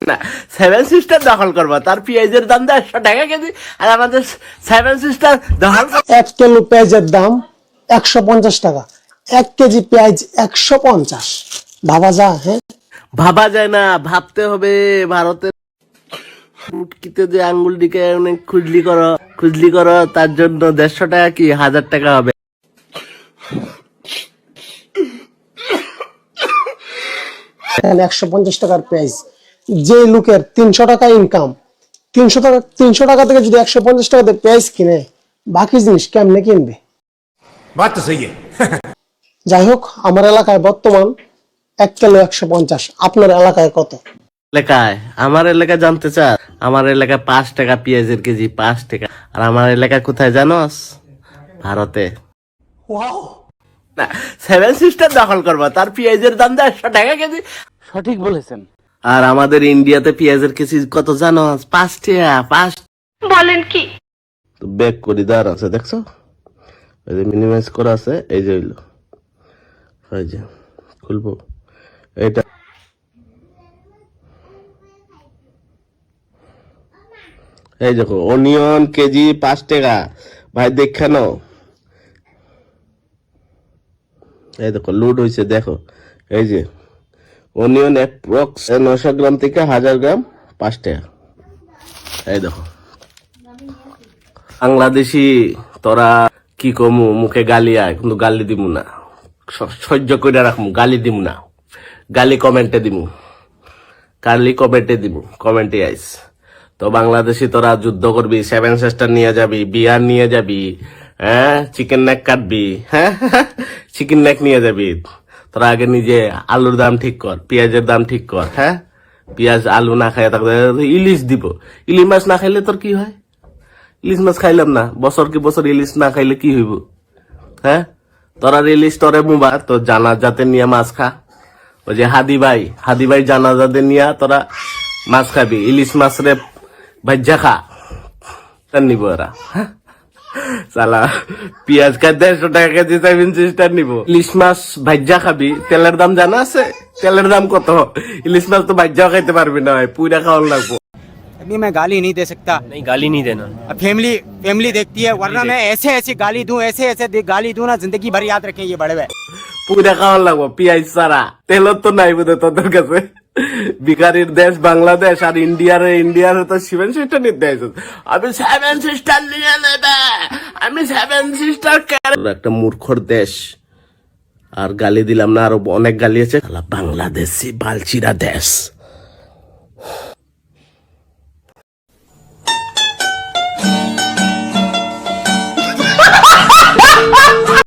না, seven sister দখল করবো, তার পেঁয়াজের দাম 150 টাকা কেজি, আর আমাদের সেভেন সিস্টার দখল 1 কিলো পেঁয়াজের দাম 150 টাকা, 1 কেজি পেঁয়াজ 150। ভাবা যা? হ্যাঁ, ভাবা যায় না, ভাবতে হবে। ভারতের মুটকিতে যে আঙ্গুল দিকে অনেক খুজলি করো, তার জন্য 150 টাকা কি 1000 টাকা হবে। এখানে 150 টাকার পেঁয়াজ, যে লোকের 300 টাকা ইনকাম, 300 টাকা থেকে যদি 150 টাকাতে পেঁয়াজ কিনে, বাকি জিনিস কেমনে কিনবে? बात तो सही है। যাই হোক, আমার এলাকায় বর্তমান 1 কিলো 150। আপনার এলাকায় কত? আমার এলাকায় জানতে চা, আমার এলাকায় 5 টাকা পেঁয়াজের কেজি, 5 টাকা। আর আমার এলাকা কোথায় জানোস? ভারতে। না, সেভেন সিস্টার দখল করবো, তার পেঁয়াজের দাম 150 টাকা কেজি। সঠিক বলেছেন। আর আমাদের ইন্ডিয়াতে পেঁয়াজের কেজি কত জানোস? 5 টাকা। 5 বলেন কি? তো ব্যাক করি দাঁড় আছে, দেখছো? এই যে মিনিমাইজ করা আছে, এই যে হইলো, এই যে খুলবো এটা। এই দেখো, অনিয়ন কেজি 5 টাকা। ভাই দেখে নাও, এই দেখো লুট হয়েছে, দেখো এই যে অনিয়ন অ্যাপ্রক্স 900 গ্রাম থেকে 1000 গ্রাম 5 টাকা। এই দেখো বাংলাদেশি, তোরা কি কমু, মুখে গালি আয়, কিন্তু গালি দিমু না, সহ্য করে রাখমু, গালি দিমু না। গালি কমেন্টে দিমু, কমেন্টে আইস। তো বাংলাদেশি তোরা যুদ্ধ করবি, সেভেন সিস্টার নিয়ে যাবি, বিয়ার নিয়ে যাবি, হ্যাঁ, চিকেন নেক কাটবি, হ্যাঁ, চিকেন নেক নিয়ে যাবি। তোরা আগে নিজে আলুর দাম ঠিক কর, পেঁয়াজের দাম ঠিক কর, হ্যাঁ। পেঁয়াজ আলু না খাই থাকলে ইলিশ দিব, ইলিশ মাছ না খাইলে তোর কি হয়? ইলিশ মাছ খাইলাম না, বছর কি বছর ইলিশ না খাইলে কি হইব? হ্যাঁ, তোরা ইলিশ তোরে মুবা, তোর জানাজাতে নিয়ে মাছ খা। ওই যে হাদি ভাই জানাজাতে নিয়ে তোরা মাছ খাবি, ইলিশ মাছ রে ভাজ্যা খা, তার নিব ওরা। সালা পেঁয়াজ খাই 150 টাকা কেজি, সেভেন সিস্টার নিব। ইলিশ মাছ ভাজ্যা খাবি, তেলের দাম জানা আছে? তেলের দাম কত? ইলিশ মাছ তো ভাজ্যাও খাইতে পারবি না, পুরা খাওয়ার লাগবো। अभी मैं गाली नहीं दे सकता। नहीं, गाली नहीं देना। अब फैमिली देखती है, वरना मैं ऐसे गाली दूं, ऐसे गाली दूं ना, जिंदगी भर याद रखें ये बड़े भाई। পুরা খাওয়ার লাগবো পেঁয়াজ ছাড়া। তেল তো নাই বোধ তোদের কাছে। ভিখারির দেশ বাংলাদেশ, আর ইন্ডিয়ার তো সেভেন সিস্টার নিতে আসছিস। আমি সেভেন সিস্টার নিয়ে নেবে, আমি সেভেন সিস্টার। একটা মূর্খর দেশ। আর গালি দিলাম না, আরো অনেক গালি আছে। বাংলাদেশি বালচিরা দেশ।